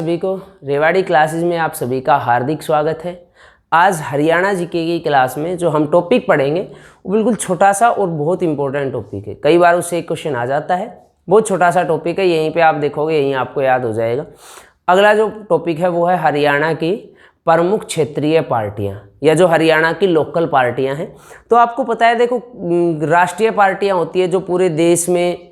सभी को रेवाड़ी क्लासेस में आप सभी का हार्दिक स्वागत है। आज हरियाणा जीके की क्लास में जो हम टॉपिक पढ़ेंगे वो बिल्कुल छोटा सा और बहुत इंपॉर्टेंट टॉपिक है। कई बार उससे एक क्वेश्चन आ जाता है। बहुत छोटा सा टॉपिक है, यहीं पे आप देखोगे यहीं आपको याद हो जाएगा। अगला जो टॉपिक है वो है हरियाणा की प्रमुख क्षेत्रीय पार्टियां या जो हरियाणा की लोकल पार्टियां हैं। तो आपको पता है, देखो राष्ट्रीय पार्टियां होती है जो पूरे देश में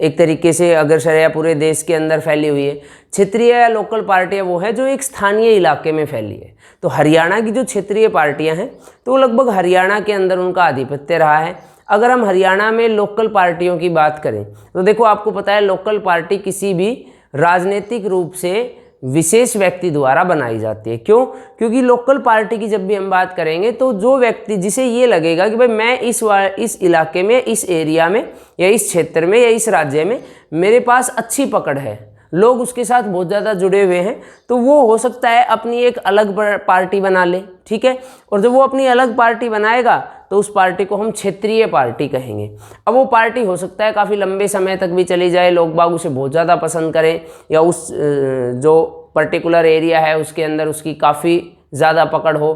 एक तरीके से अग्रसर पूरे देश के अंदर फैली हुई है। क्षेत्रीय या लोकल पार्टियां वो है जो एक स्थानीय इलाके में फैली है। तो हरियाणा की जो क्षेत्रीय पार्टियां हैं तो वो लगभग हरियाणा के अंदर उनका आधिपत्य रहा है। अगर हम हरियाणा में लोकल पार्टियों की बात करें तो देखो आपको पता है लोकल पार्टी किसी भी राजनीतिक रूप से विशेष व्यक्ति द्वारा बनाई जाती है। क्यों? क्योंकि लोकल पार्टी की जब भी हम बात करेंगे तो जो व्यक्ति जिसे ये लगेगा कि भाई मैं इस इलाके में, इस एरिया में या इस क्षेत्र में या इस राज्य में मेरे पास अच्छी पकड़ है, लोग उसके साथ बहुत ज़्यादा जुड़े हुए हैं, तो वो हो सकता है अपनी एक अलग पार्टी बना ले। ठीक है, और जब वो अपनी अलग पार्टी बनाएगा तो उस पार्टी को हम क्षेत्रीय पार्टी कहेंगे। अब वो पार्टी हो सकता है काफ़ी लंबे समय तक भी चली जाए, लोग बाग उसे बहुत ज़्यादा पसंद करें, या उस जो पर्टिकुलर एरिया है उसके अंदर उसकी काफ़ी ज़्यादा पकड़ हो।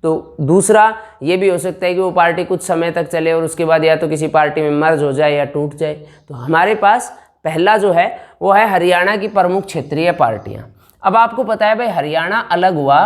तो दूसरा ये भी हो सकता है कि वो पार्टी कुछ समय तक चले और उसके बाद या तो किसी पार्टी में मर्ज हो जाए या टूट जाए। तो हमारे पास पहला जो है वो है हरियाणा की प्रमुख क्षेत्रीय पार्टियां। अब आपको पता है भाई हरियाणा अलग हुआ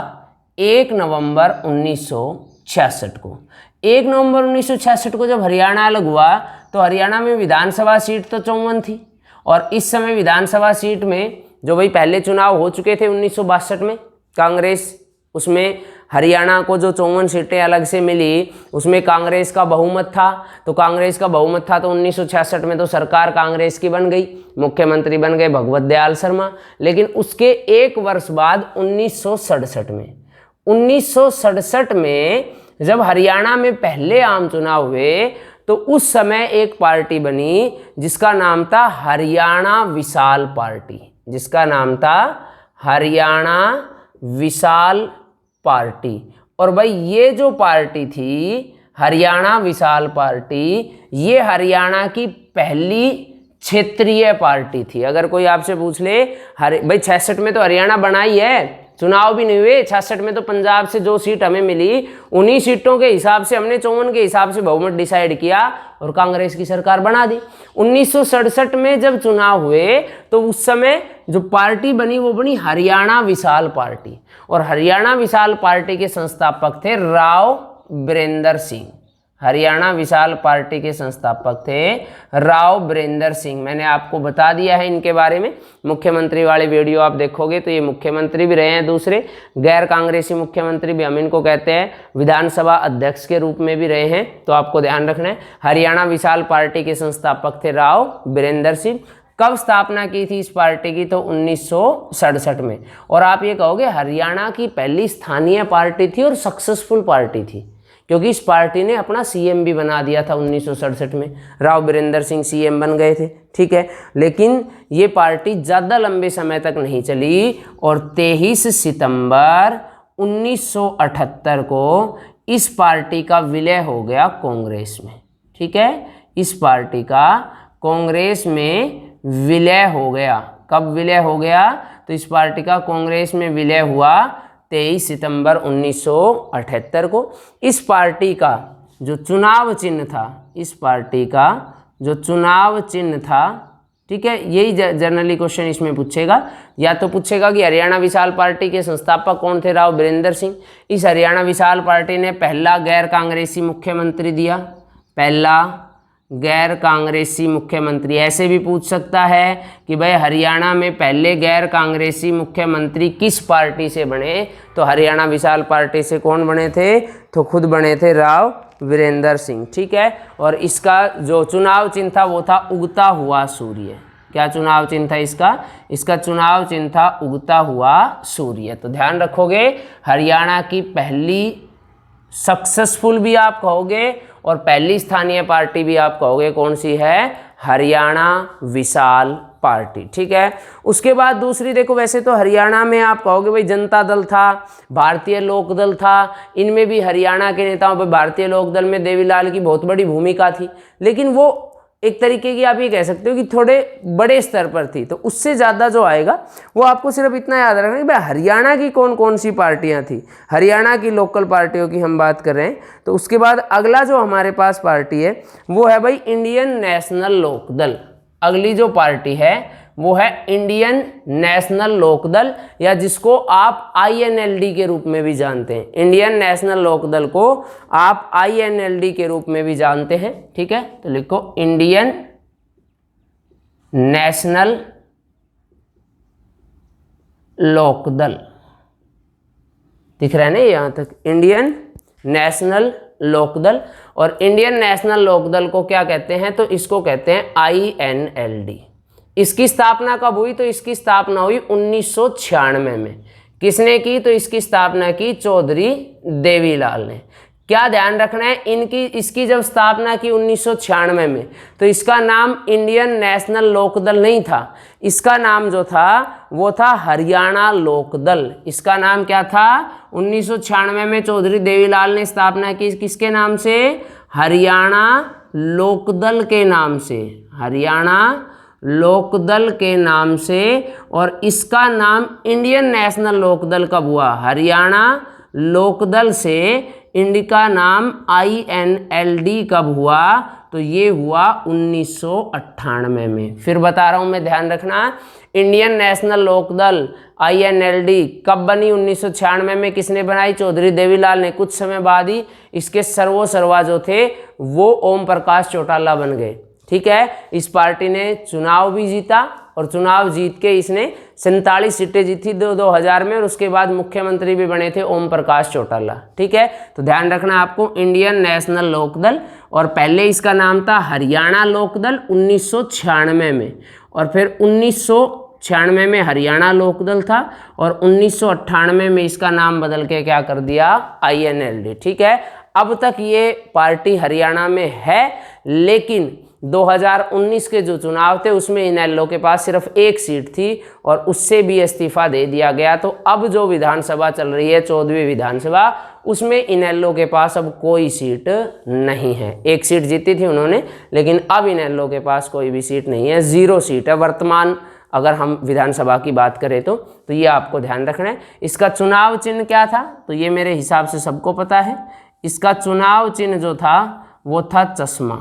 1 नवंबर 1966 को। 1 नवंबर 1966 को जब हरियाणा अलग हुआ तो हरियाणा में विधानसभा सीट तो 54 थी, और इस समय विधानसभा सीट में जो भाई पहले चुनाव हो चुके थे 1962 में, कांग्रेस उसमें हरियाणा को जो 54 सीटें अलग से मिली उसमें कांग्रेस का बहुमत था। तो कांग्रेस का बहुमत था तो 1966 में तो सरकार कांग्रेस की बन गई, मुख्यमंत्री बन गए भगवत दयाल शर्मा। लेकिन उसके एक वर्ष बाद 1967 में जब हरियाणा में पहले आम चुनाव हुए तो उस समय एक पार्टी बनी जिसका नाम था हरियाणा विशाल पार्टी, जिसका नाम था हरियाणा विशाल पार्टी। और भाई ये जो पार्टी थी हरियाणा विशाल पार्टी, ये हरियाणा की पहली क्षेत्रीय पार्टी थी। अगर कोई आपसे पूछ ले भाई 66 में तो हरियाणा बना ही है, चुनाव भी नहीं हुए, 66 में तो पंजाब से जो सीट हमें मिली उन्हीं सीटों के हिसाब से हमने 54 के हिसाब से बहुमत डिसाइड किया और कांग्रेस की सरकार बना दी। 1967 में जब चुनाव हुए तो उस समय जो पार्टी बनी वो बनी हरियाणा विशाल पार्टी, और हरियाणा विशाल पार्टी के संस्थापक थे राव बिरेंद्र सिंह। हरियाणा विशाल पार्टी के संस्थापक थे राव बिरेंद्र सिंह। मैंने आपको बता दिया है इनके बारे में, मुख्यमंत्री वाले वीडियो आप देखोगे तो ये मुख्यमंत्री भी रहे हैं, दूसरे गैर कांग्रेसी मुख्यमंत्री भी हम इनको कहते हैं, विधानसभा अध्यक्ष के रूप में भी रहे हैं। तो आपको ध्यान रखना है हरियाणा विशाल पार्टी के संस्थापक थे राव बिरेंद्र सिंह। कब स्थापना की थी इस पार्टी की? तो 1967 में। और आप ये कहोगे हरियाणा की पहली स्थानीय पार्टी थी और सक्सेसफुल पार्टी थी, क्योंकि इस पार्टी ने अपना सीएम भी बना दिया था 1967 में। राव बिरेंद्र सिंह सीएम बन गए थे। ठीक है, लेकिन ये पार्टी ज़्यादा लंबे समय तक नहीं चली और 23 सितंबर 1978 को इस पार्टी का विलय हो गया कांग्रेस में। ठीक है, इस पार्टी का कांग्रेस में विलय हो गया। कब विलय हो गया? तो इस पार्टी का कांग्रेस में विलय हुआ 23 सितंबर 1978 को। इस पार्टी का जो चुनाव चिन्ह था, इस पार्टी का जो चुनाव चिन्ह था, ठीक है, यही जनरली क्वेश्चन इसमें पूछेगा। या तो पूछेगा कि हरियाणा विशाल पार्टी के संस्थापक कौन थे? राव बिरेंद्र सिंह। इस हरियाणा विशाल पार्टी ने पहला गैर कांग्रेसी मुख्यमंत्री दिया, पहला गैर कांग्रेसी मुख्यमंत्री। ऐसे भी पूछ सकता है कि भाई हरियाणा में पहले गैर कांग्रेसी मुख्यमंत्री किस पार्टी से बने? तो हरियाणा विशाल पार्टी से कौन बने थे? तो खुद बने थे राव बिरेंद्र सिंह। ठीक है, और इसका जो चुनाव चिन्ह था वो था उगता हुआ सूर्य। क्या चुनाव चिन्ह था इसका? इसका चुनाव चिन्ह था उगता हुआ सूर्य। तो ध्यान रखोगे हरियाणा की पहली सक्सेसफुल भी आप कहोगे और पहली स्थानीय पार्टी भी आप कहोगे, कौन सी है? हरियाणा विशाल पार्टी। ठीक है, उसके बाद दूसरी देखो, वैसे तो हरियाणा में आप कहोगे भाई जनता दल था, भारतीय लोक दल था, इनमें भी हरियाणा के नेताओं पर भारतीय लोक दल में देवीलाल की बहुत बड़ी भूमिका थी। लेकिन वो एक तरीके की आप ये कह सकते हो कि थोड़े बड़े स्तर पर थी। तो उससे ज़्यादा जो आएगा वो आपको सिर्फ इतना याद रखना कि भाई हरियाणा की कौन कौन सी पार्टियां थी, हरियाणा की लोकल पार्टियों की हम बात कर रहे हैं। तो उसके बाद अगला जो हमारे पास पार्टी है वो है भाई इंडियन नेशनल लोकदल। अगली जो पार्टी है वो है इंडियन नेशनल लोकदल, या जिसको आप INLD के रूप में भी जानते हैं। इंडियन नेशनल लोकदल को आप INLD के रूप में भी जानते हैं, ठीक है। तो लिखो इंडियन नेशनल लोकदल, दिख रहा है ना यहाँ तक, इंडियन नेशनल लोकदल। और इंडियन नेशनल लोकदल को क्या कहते हैं, तो इसको कहते हैं INLD। इसकी स्थापना कब हुई, तो इसकी स्थापना हुई 1996 में। किसने की, तो इसकी स्थापना की चौधरी देवीलाल ने। क्या ध्यान रखना है, इसकी जब स्थापना की 1996 में, तो इसका नाम इंडियन नेशनल लोकदल नहीं था। इसका नाम जो था वो था हरियाणा लोकदल। इसका नाम क्या था, 1996 में चौधरी देवीलाल ने स्थापना की किसके नाम से, हरियाणा लोकदल के नाम से, हरियाणा लोकदल के नाम से। और इसका नाम इंडियन नेशनल लोकदल कब हुआ, हरियाणा लोकदल से इंडिका नाम INLD कब हुआ, तो ये हुआ 1998 में। फिर बता रहा हूँ मैं, ध्यान रखना। इंडियन नेशनल लोकदल INLD कब बनी, 1996 में। किसने बनाई, चौधरी देवीलाल ने। कुछ समय बाद ही इसके सर्वा जो थे वो ओम प्रकाश चौटाला बन गए, ठीक है। इस पार्टी ने चुनाव भी जीता और चुनाव जीत के इसने 47 सीटें जीती 2000 में, और उसके बाद मुख्यमंत्री भी बने थे ओम प्रकाश चौटाला, ठीक है। तो ध्यान रखना आपको, इंडियन नेशनल लोकदल, और पहले इसका नाम था हरियाणा लोकदल 1996 में, और फिर 1996 में हरियाणा लोकदल था, और 1998 में इसका नाम बदल के क्या कर दिया, INLD, ठीक है। अब तक ये पार्टी हरियाणा में है, लेकिन 2019 के जो चुनाव थे उसमें इनेलो के पास सिर्फ एक सीट थी और उससे भी इस्तीफा दे दिया गया। तो अब जो विधानसभा चल रही है 14वीं विधानसभा, उसमें इनेलो के पास अब कोई सीट नहीं है। एक सीट जीती थी उन्होंने, लेकिन अब इनेलो के पास कोई भी सीट नहीं है, 0 सीट है वर्तमान, अगर हम विधानसभा की बात करें तो ये आपको ध्यान रखना है। इसका चुनाव चिन्ह क्या था, तो ये मेरे हिसाब से सबको पता है। इसका चुनाव चिन्ह जो था वो था चश्मा,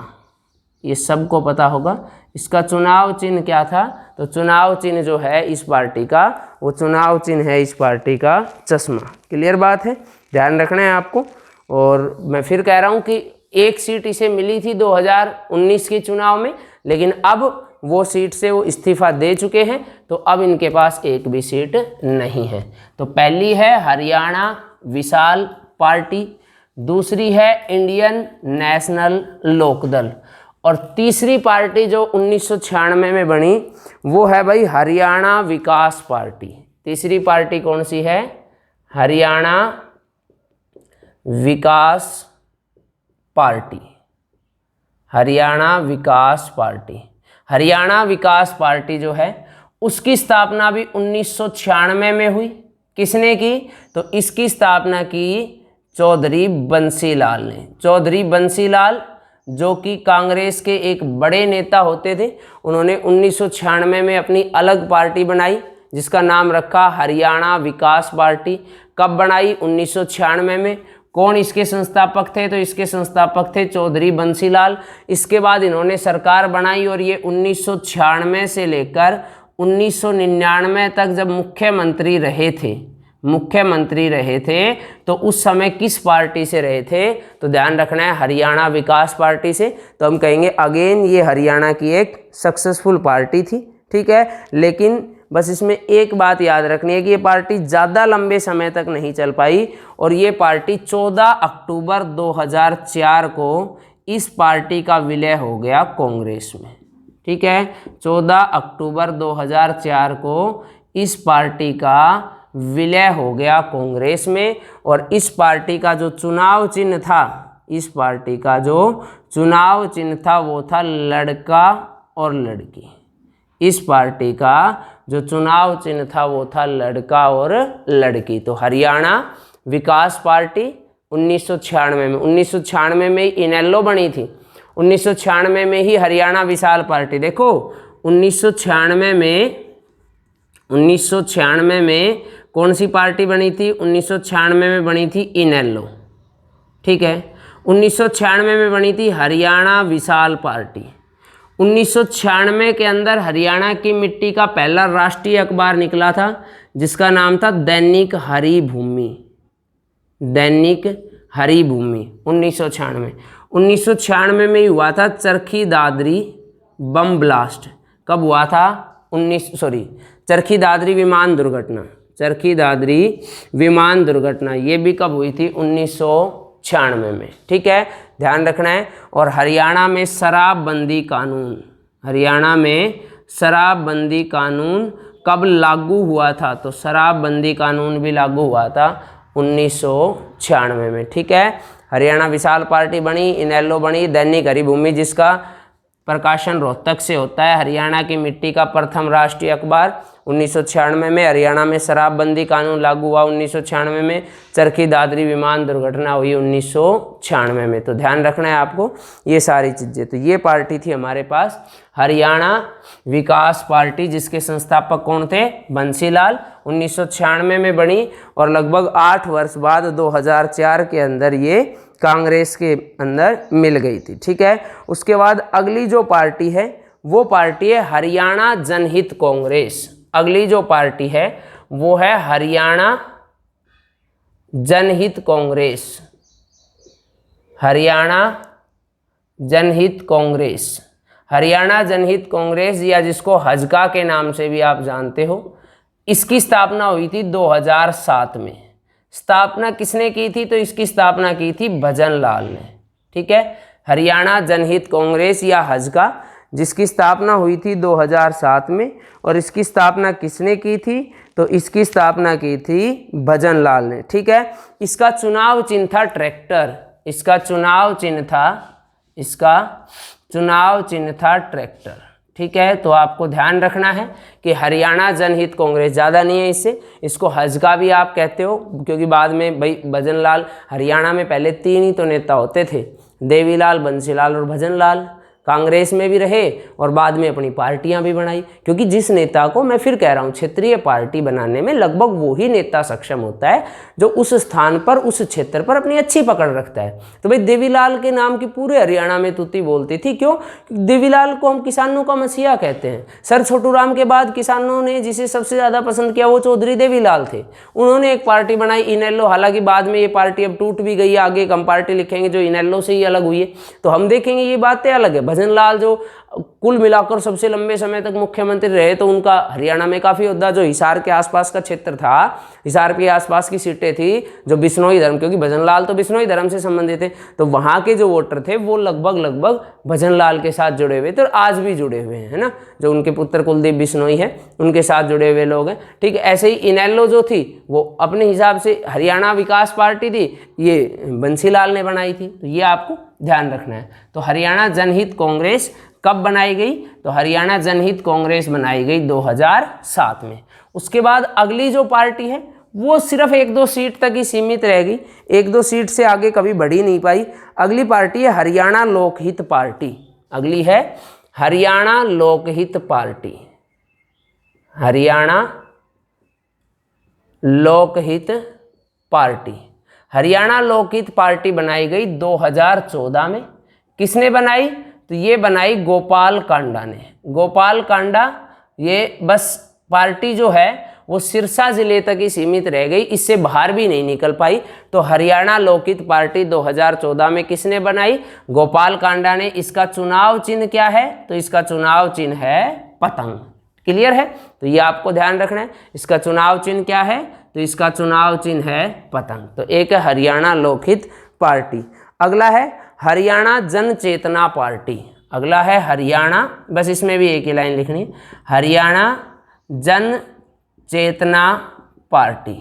ये सबको पता होगा। इसका चुनाव चिन्ह क्या था, तो चुनाव चिन्ह जो है इस पार्टी का, वो चुनाव चिन्ह है इस पार्टी का चश्मा। क्लियर बात है, ध्यान रखना है आपको। और मैं फिर कह रहा हूँ कि एक सीट इसे मिली थी 2019 के चुनाव में, लेकिन अब वो सीट से वो इस्तीफा दे चुके हैं, तो अब इनके पास एक भी सीट नहीं है। तो पहली है हरियाणा विशाल पार्टी, दूसरी है इंडियन नेशनल लोकदल, और तीसरी पार्टी जो 1996 में बनी वो है भाई हरियाणा विकास पार्टी। तीसरी पार्टी कौन सी है, हरियाणा विकास पार्टी, हरियाणा विकास पार्टी। हरियाणा विकास पार्टी जो है उसकी स्थापना भी 1996 में हुई। किसने की, तो इसकी स्थापना की चौधरी बंसीलाल ने। चौधरी बंसीलाल जो कि कांग्रेस के एक बड़े नेता होते थे, उन्होंने 1996 में अपनी अलग पार्टी बनाई जिसका नाम रखा हरियाणा विकास पार्टी। कब बनाई, 1996 में। कौन इसके संस्थापक थे, तो इसके संस्थापक थे चौधरी बंसीलाल। इसके बाद इन्होंने सरकार बनाई और ये 1996 से लेकर 1999 तक जब मुख्यमंत्री रहे थे तो उस समय किस पार्टी से रहे थे, तो ध्यान रखना है हरियाणा विकास पार्टी से। तो हम कहेंगे अगेन ये हरियाणा की एक सक्सेसफुल पार्टी थी, ठीक है। लेकिन बस इसमें एक बात याद रखनी है कि ये पार्टी ज़्यादा लंबे समय तक नहीं चल पाई, और ये पार्टी 14 अक्टूबर 2004 को इस पार्टी का विलय हो गया कांग्रेस में, ठीक है। 14 अक्टूबर 2004 को इस पार्टी का विलय हो गया कांग्रेस में, और इस पार्टी का जो चुनाव चिन्ह था, इस पार्टी का जो चुनाव चिन्ह था वो था लड़का और लड़की। इस पार्टी का जो चुनाव चिन्ह था वो था लड़का और लड़की। तो हरियाणा विकास पार्टी 1996 में 1996 में इनेलो बनी थी, 1996 में ही हरियाणा विशाल पार्टी, देखो 1996 में कौन सी पार्टी बनी थी? 1996 में बनी थी इनेलो, ठीक है। 1996 में बनी थी हरियाणा विशाल पार्टी। 1996 के अंदर हरियाणा की मिट्टी का पहला राष्ट्रीय अखबार निकला था जिसका नाम था दैनिक हरिभूमि, दैनिक हरिभूमि। 1996 में ही हुआ था चरखी दादरी बम ब्लास्ट। कब हुआ था? चरखी दादरी विमान दुर्घटना, चरखी दादरी विमान दुर्घटना ये भी कब हुई थी? 1996 में, ठीक है, ध्यान रखना है। और हरियाणा में शराबबंदी कानून, हरियाणा में शराबबंदी कानून कब लागू हुआ था? तो शराबबंदी कानून भी लागू हुआ था 1996 में, ठीक है। हरियाणा विशाल पार्टी बनी, इनेलो बनी, दैनिक हरिभूमि जिसका प्रकाशन रोहतक से होता है, हरियाणा की मिट्टी का प्रथम राष्ट्रीय अखबार 1996 में। हरियाणा में शराबबंदी कानून लागू हुआ 1996 में। चरखी दादरी विमान दुर्घटना हुई 1996 में। तो ध्यान रखना है आपको ये सारी चीज़ें। तो ये पार्टी थी हमारे पास हरियाणा विकास पार्टी, जिसके संस्थापक कौन थे? बंसीलाल। 1996 में बनी और लगभग 8 वर्ष बाद 2004 के अंदर ये कांग्रेस के अंदर मिल गई थी, ठीक है। उसके बाद अगली जो पार्टी है वो पार्टी है हरियाणा जनहित कांग्रेस। अगली जो पार्टी है वो है हरियाणा जनहित कांग्रेस, हरियाणा जनहित कांग्रेस। हरियाणा जनहित कांग्रेस या जिसको हजका के नाम से भी आप जानते हो, इसकी स्थापना हुई थी 2007 में। स्थापना किसने की थी? तो इसकी स्थापना की थी भजन लाल ने, ठीक है। हरियाणा जनहित कांग्रेस या हजका जिसकी स्थापना हुई थी 2007 में, और इसकी स्थापना किसने की थी? तो इसकी स्थापना की थी भजन लाल ने, ठीक है। इसका चुनाव चिन्ह था ट्रैक्टर, इसका चुनाव चिन्ह था ट्रैक्टर, ठीक है। तो आपको ध्यान रखना है कि हरियाणा जनहित कांग्रेस ज़्यादा नहीं है इससे, इसको हजका भी आप कहते हो, क्योंकि बाद में भाई भजन लाल, हरियाणा में पहले 3 ही तो नेता होते थे, देवीलाल, बंसीलाल और भजन लाल। कांग्रेस में भी रहे और बाद में अपनी पार्टियां भी बनाई, क्योंकि जिस नेता को, मैं फिर कह रहा हूं, क्षेत्रीय पार्टी बनाने में लगभग वही नेता सक्षम होता है जो उस स्थान पर, उस क्षेत्र पर अपनी अच्छी पकड़ रखता है। तो भाई देवीलाल के नाम की पूरे हरियाणा में तूती बोलती थी, क्यों? देवीलाल को हम किसानों का मसीहा कहते हैं। सर छोटू राम के बाद किसानों ने जिसे सबसे ज़्यादा पसंद किया वो चौधरी देवीलाल थे। उन्होंने एक पार्टी बनाई इनेलो, हालांकि बाद में ये पार्टी अब टूट भी गई है, आगे एक हम पार्टी लिखेंगे जो इनेलो से ही अलग हुई है, तो हम देखेंगे ये बातें अलग है। भजन लाल जो कुल मिलाकर सबसे लंबे समय तक मुख्यमंत्री रहे, तो उनका हरियाणा में काफ़ी होता, जो हिसार के आसपास का क्षेत्र था, हिसार के आसपास की सीटें थी जो बिश्नोई धर्म, क्योंकि भजन लाल तो बिश्नोई धर्म से संबंधित थे, तो वहाँ के जो वोटर थे वो लगभग भजन लाल के साथ जुड़े हुए थे और आज भी जुड़े हुए हैं, है ना। जो उनके पुत्र कुलदीप बिश्नोई है उनके साथ जुड़े हुए लोग हैं, ठीक है। ऐसे ही इनेलो जो थी वो अपने हिसाब से हरियाणा विकास पार्टी थी, ये बंसीलाल ने बनाई थी, तो ये आपको ध्यान रखना है। तो हरियाणा जनहित कांग्रेस कब बनाई गई? तो हरियाणा जनहित कांग्रेस बनाई गई 2007 में। उसके बाद अगली जो पार्टी है वो सिर्फ 1-2 सीट तक ही सीमित रह गई, 1-2 सीट से आगे कभी बढ़ ही नहीं पाई। अगली पार्टी है हरियाणा लोकहित पार्टी। अगली है Haryana Lokhit party, Haryana Lokhit party. Haryana Lokhit party बनाई गई 2014 में। किसने बनाई? तो ये बनाई गोपाल कांडा ने। गोपाल कांडा, ये बस पार्टी जो है वो सिरसा जिले तक ही सीमित रह गई, इससे बाहर भी नहीं निकल पाई। तो हरियाणा लोकहित पार्टी 2014 में किसने बनाई? गोपाल कांडा ने। इसका चुनाव चिन्ह क्या है? तो इसका चुनाव चिन्ह है पतंग। क्लियर है? तो ये आपको ध्यान रखना है, इसका चुनाव चिन्ह क्या है? तो इसका चुनाव चिन्ह है पतंग। तो एक है हरियाणा लोकहित पार्टी। अगला है हरियाणा जन चेतना पार्टी। अगला है हरियाणा, बस इसमें भी एक ही लाइन लिखनी, हरियाणा जन चेतना पार्टी।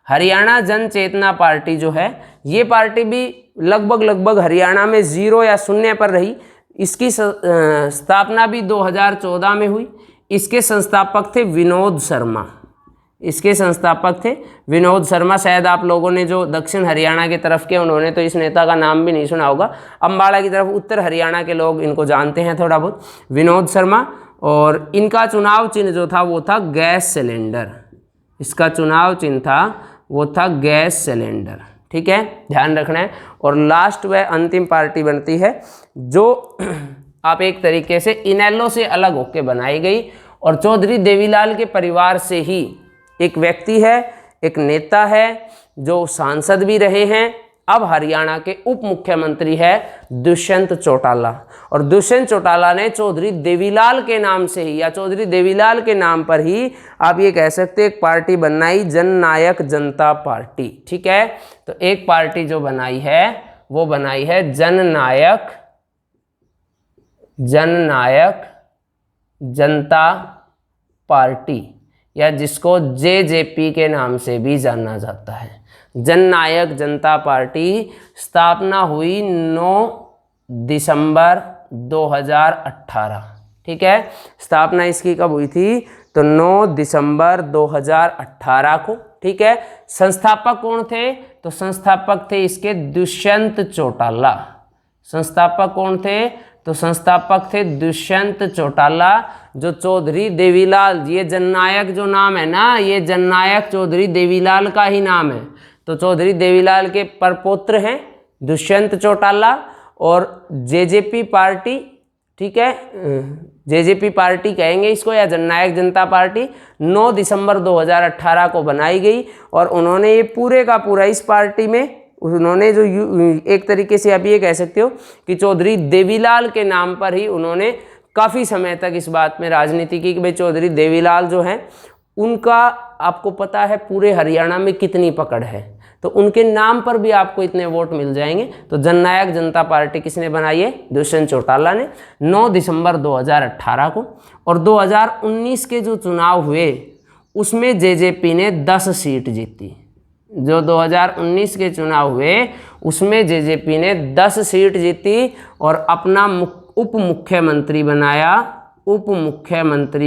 हरियाणा जन चेतना पार्टी जो है, ये पार्टी भी लगभग हरियाणा में 0 या 0 पर रही। इसकी स्थापना भी 2014 में हुई। इसके संस्थापक थे विनोद शर्मा। इसके संस्थापक थे विनोद शर्मा। शायद आप लोगों ने जो दक्षिण हरियाणा की तरफ के, उन्होंने तो इस नेता का नाम भी नहीं सुना होगा। अम्बाला की तरफ उत्तर हरियाणा के लोग इनको जानते हैं थोड़ा बहुत, विनोद शर्मा। और इनका चुनाव चिन्ह जो था वो था गैस सिलेंडर। इसका चुनाव चिन्ह था वो था गैस सिलेंडर, ठीक है, ध्यान रखना है। और लास्ट व अंतिम पार्टी बनती है जो आप एक तरीके से इनेलो से अलग होकर बनाई गई, और चौधरी देवीलाल के परिवार से ही एक व्यक्ति है, एक नेता है जो सांसद भी रहे हैं, अब हरियाणा के उप मुख्यमंत्री है दुष्यंत चौटाला। और दुष्यंत चौटाला ने चौधरी देवीलाल के नाम से ही, या चौधरी देवीलाल के नाम पर ही आप ये कह सकते हैं एक पार्टी बनाई, जननायक जनता पार्टी, ठीक है। तो एक पार्टी जो बनाई है वो बनाई है जननायक जनता पार्टी, या जिसको जेजेपी के नाम से भी जाना जाता है। जननायक जनता पार्टी स्थापना हुई 9 दिसंबर 2018, ठीक है। स्थापना इसकी कब हुई थी? तो 9 दिसंबर 2018 को, ठीक है। संस्थापक कौन थे? तो संस्थापक थे इसके दुष्यंत चौटाला। संस्थापक कौन थे? तो संस्थापक थे दुष्यंत चौटाला, जो चौधरी देवीलाल, ये जननायक जो नाम है ना, ये जननायक चौधरी देवीलाल का ही नाम है। तो चौधरी देवीलाल के परपौत्र हैं दुष्यंत चौटाला। और जेजेपी पार्टी, ठीक है, जेजेपी पार्टी कहेंगे इसको, या जननायक जनता पार्टी, 9 दिसंबर 2018 को बनाई गई। और उन्होंने ये पूरे का पूरा, इस पार्टी में उन्होंने जो एक तरीके से आप ये कह सकते हो कि चौधरी देवीलाल के नाम पर ही उन्होंने काफ़ी समय तक इस बात में राजनीति की कि भाई चौधरी देवीलाल जो हैं उनका आपको पता है पूरे हरियाणा में कितनी पकड़ है, तो उनके नाम पर भी आपको इतने वोट मिल जाएंगे। तो जननायक जनता पार्टी किसने बनाई है? दुष्यंत चौटाला ने, 9 दिसंबर 2018 को। और 2019 के जो चुनाव हुए उसमें जेजेपी ने 10 सीट जीती। जो 2019 के चुनाव हुए उसमें जेजेपी ने 10 सीट जीती और अपना उप मुख्यमंत्री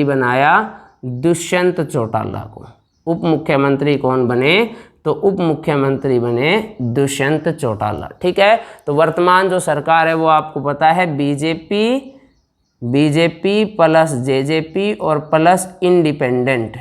बनाया दुष्यंत चौटाला को। उप मुख्यमंत्री कौन बने? तो उप मुख्यमंत्री बने दुष्यंत चौटाला, ठीक है। तो वर्तमान जो सरकार है वो आपको पता है बीजेपी प्लस जेजेपी और प्लस इंडिपेंडेंट,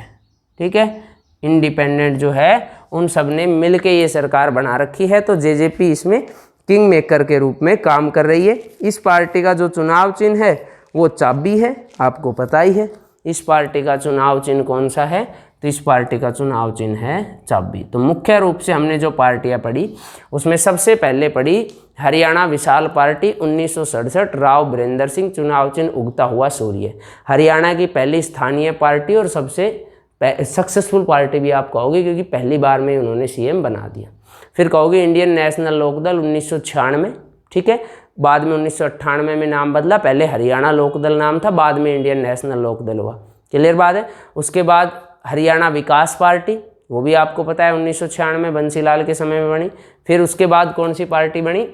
ठीक है। इंडिपेंडेंट जो है उन सब ने मिलके ये सरकार बना रखी है। तो जेजेपी इसमें किंग मेकर के रूप में काम कर रही है। इस पार्टी का जो चुनाव चिन्ह है वो चाबी है, आपको पता ही है। इस पार्टी का चुनाव चिन्ह कौन सा है? तो इस पार्टी का चुनाव चिन्ह है चाबी। तो मुख्य रूप से हमने जो पार्टियां पढ़ी उसमें सबसे पहले पढ़ी हरियाणा विशाल पार्टी 1967, राव बीरेंद्र सिंह, चुनाव चिन्ह उगता हुआ सूर्य। हरियाणा की पहली स्थानीय पार्टी और सबसे सक्सेसफुल पार्टी भी आप कहोगे, क्योंकि पहली बार में उन्होंने सीएम बना दिया। फिर कहोगे इंडियन नेशनल लोकदल 1996, ठीक है। बाद में 1998 में नाम बदला, पहले हरियाणा लोकदल नाम था, बाद में इंडियन नेशनल लोकदल हुआ। क्लियर बात है। उसके बाद हरियाणा विकास पार्टी, वो भी आपको पता है 1996 बंसीलाल के समय में बनी। फिर उसके बाद कौन सी पार्टी बनी?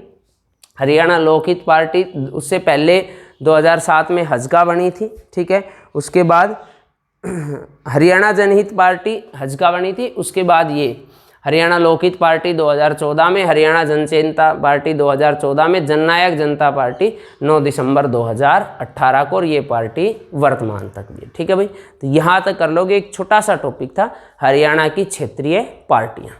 हरियाणा लोकहित पार्टी। उससे पहले 2007 में हजका बनी थी, ठीक है। उसके बाद हरियाणा जनहित पार्टी हजका बनी थी। उसके बाद ये हरियाणा लोकहित पार्टी 2014 में, हरियाणा जनचेतना पार्टी 2014 में, जननायक जनता पार्टी 9 दिसंबर 2018 को, और ये पार्टी वर्तमान तक भी, ठीक है भाई। तो यहाँ तक कर लोगे। एक छोटा सा टॉपिक था हरियाणा की क्षेत्रीय पार्टियाँ।